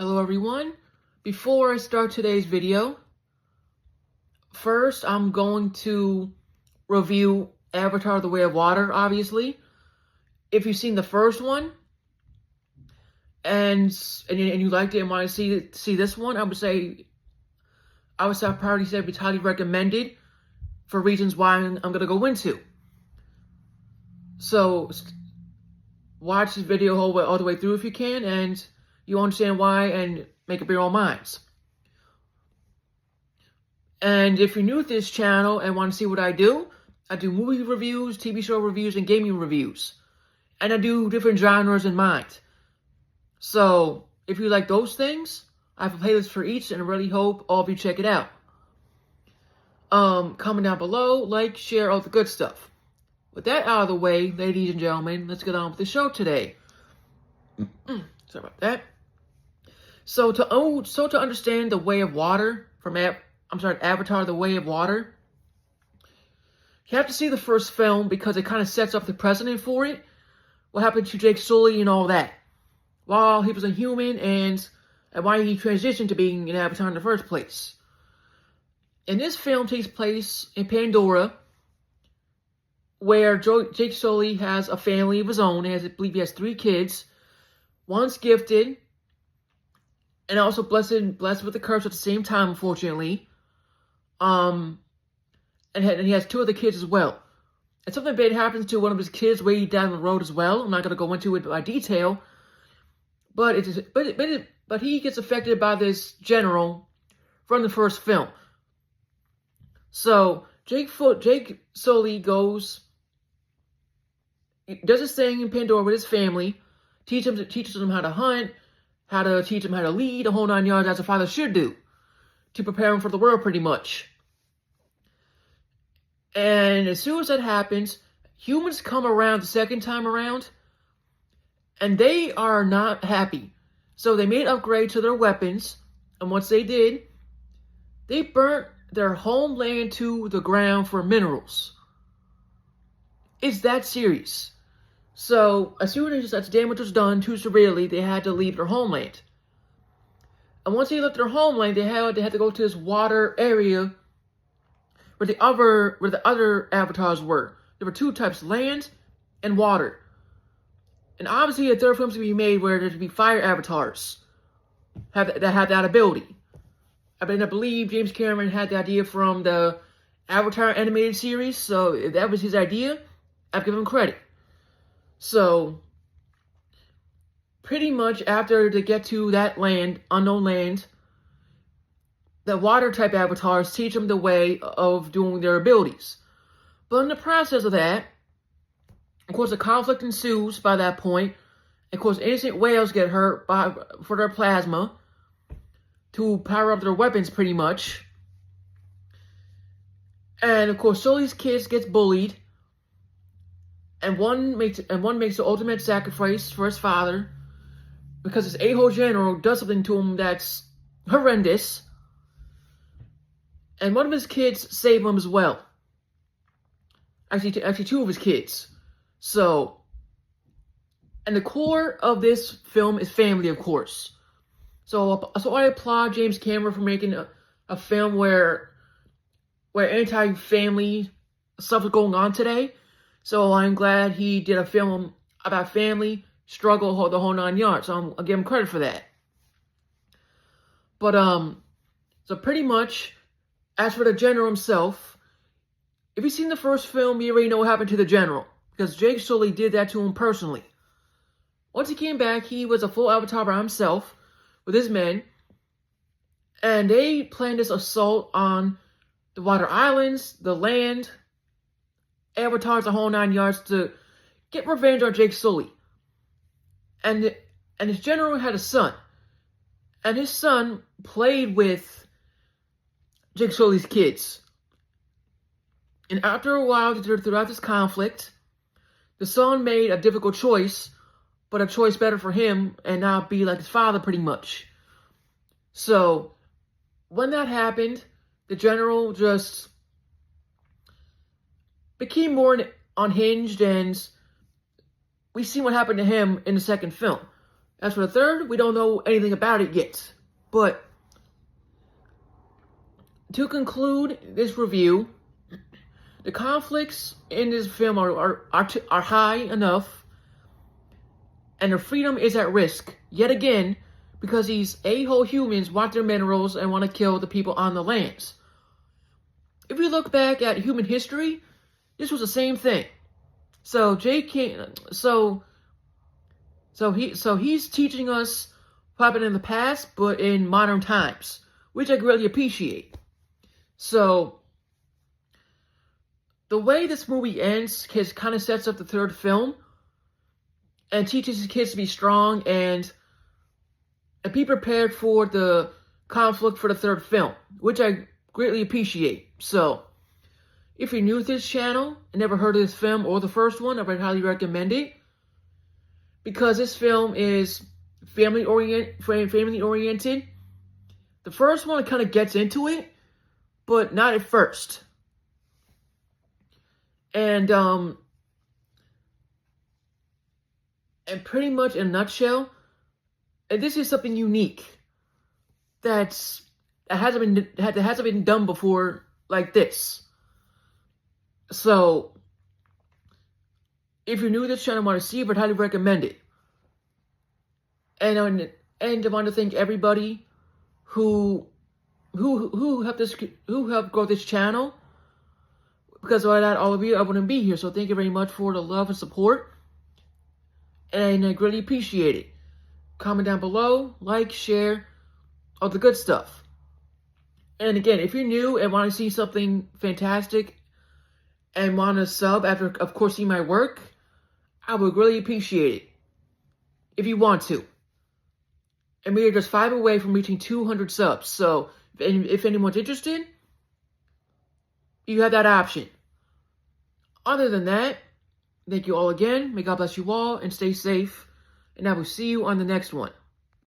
Hello everyone. Before I start today's video, first I'm going to review Avatar: The Way of Water, obviously. If you've seen the first one and you liked it and want to see this one, I would say I'd probably say it's highly recommended for reasons why I'm going to go into. So watch this video all the way through if you can, and you'll understand why and make up your own minds. And if you're new to this channel and want to see what I do movie reviews, TV show reviews, and gaming reviews. And I do different genres in mind. So, if you like those things, I have a playlist for each, and I really hope all of you check it out. Comment down below, like, share, all the good stuff. With that out of the way, ladies and gentlemen, let's get on with the show today. Sorry about that. So to understand The Way of Water from Avatar: The Way of Water, you have to see the first film because it kind of sets up the precedent for it. What happened to Jake Sully and all that. While he was a human and why he transitioned to being an Avatar in the first place. And this film takes place in Pandora, where Jake Sully has a family of his own. I believe he has 3 kids. One's gifted, and also blessed with a curse at the same time, unfortunately. And he has 2 other kids as well. And something bad happens to one of his kids way down the road as well. I'm not going to go into it by detail, but he gets affected by this general from the first film. So Jake Sully does his thing in Pandora with his family, teaches them how to hunt, teach them how to lead, the whole 9 yards, as a father should do, to prepare them for the world, pretty much. And as soon as that happens, humans come around the second time around, and they are not happy. So they made an upgrade to their weapons, and once they did, they burnt their homeland to the ground for minerals. It's that serious. So as soon as that damage was done too severely, they had to leave their homeland. And once they left their homeland, they had to go to this water area where the other avatars were. There were 2 types, land and water. And obviously a third film's going to be made where there's to be fire avatars that have that ability. I believe James Cameron had the idea from the Avatar animated series, so if that was his idea, I'd give him credit. So, pretty much after they get to that land, unknown land, the water-type avatars teach them the way of doing their abilities. But in the process of that, of course, a conflict ensues by that point. Of course, innocent whales get hurt for their plasma to power up their weapons, pretty much. And of course, Sully's kids gets bullied, and one makes the ultimate sacrifice for his father because his a-hole general does something to him that's horrendous. And one of his kids save him as well. Actually 2 of his kids. So, and the core of this film is family, of course. So I applaud James Cameron for making a film where anti-family stuff is going on today. So I'm glad he did a film about family, struggle, the whole 9 yards. So I'll give him credit for that. But, so pretty much, as for the general himself, if you've seen the first film, you already know what happened to the general. Because Jake Sully did that to him personally. Once he came back, he was a full avatar by himself with his men. And they planned this assault on the water islands, the land, avatars, the whole 9 yards, to get revenge on Jake Sully. And his general had a son. And his son played with Jake Sully's kids. And after a while, throughout this conflict, the son made a difficult choice, but a choice better for him and not be like his father, pretty much. So, when that happened, the general just became more unhinged, and we see what happened to him in the second film. As for the third, we don't know anything about it yet. But to conclude this review, the conflicts in this film are high enough, and their freedom is at risk, yet again, because these a-hole humans want their minerals and want to kill the people on the lands. If you look back at human history, this was the same thing. So he's teaching us what happened in the past, but in modern times, which I greatly appreciate. So the way this movie ends kind of sets up the third film and teaches his kids to be strong and be prepared for the conflict for the third film, which I greatly appreciate. So, if you're new to this channel and never heard of this film or the first one, I would highly recommend it, because this film is family oriented. The first one kind of gets into it, but not at first. And pretty much in a nutshell, and this is something unique that hasn't been done before like this. So, if you're new to this channel and want to see it, I'd highly recommend it. And I want to thank everybody who helped grow this channel, because without all of you, I wouldn't be here. So thank you very much for the love and support, and I greatly appreciate it. Comment down below, like, share, all the good stuff. And again, if you're new and want to see something fantastic and want to sub after, of course, seeing my work, I would really appreciate it if you want to. And we are just 5 away from reaching 200 subs. So if anyone's interested, you have that option. Other than that, thank you all again. May God bless you all and stay safe. And I will see you on the next one.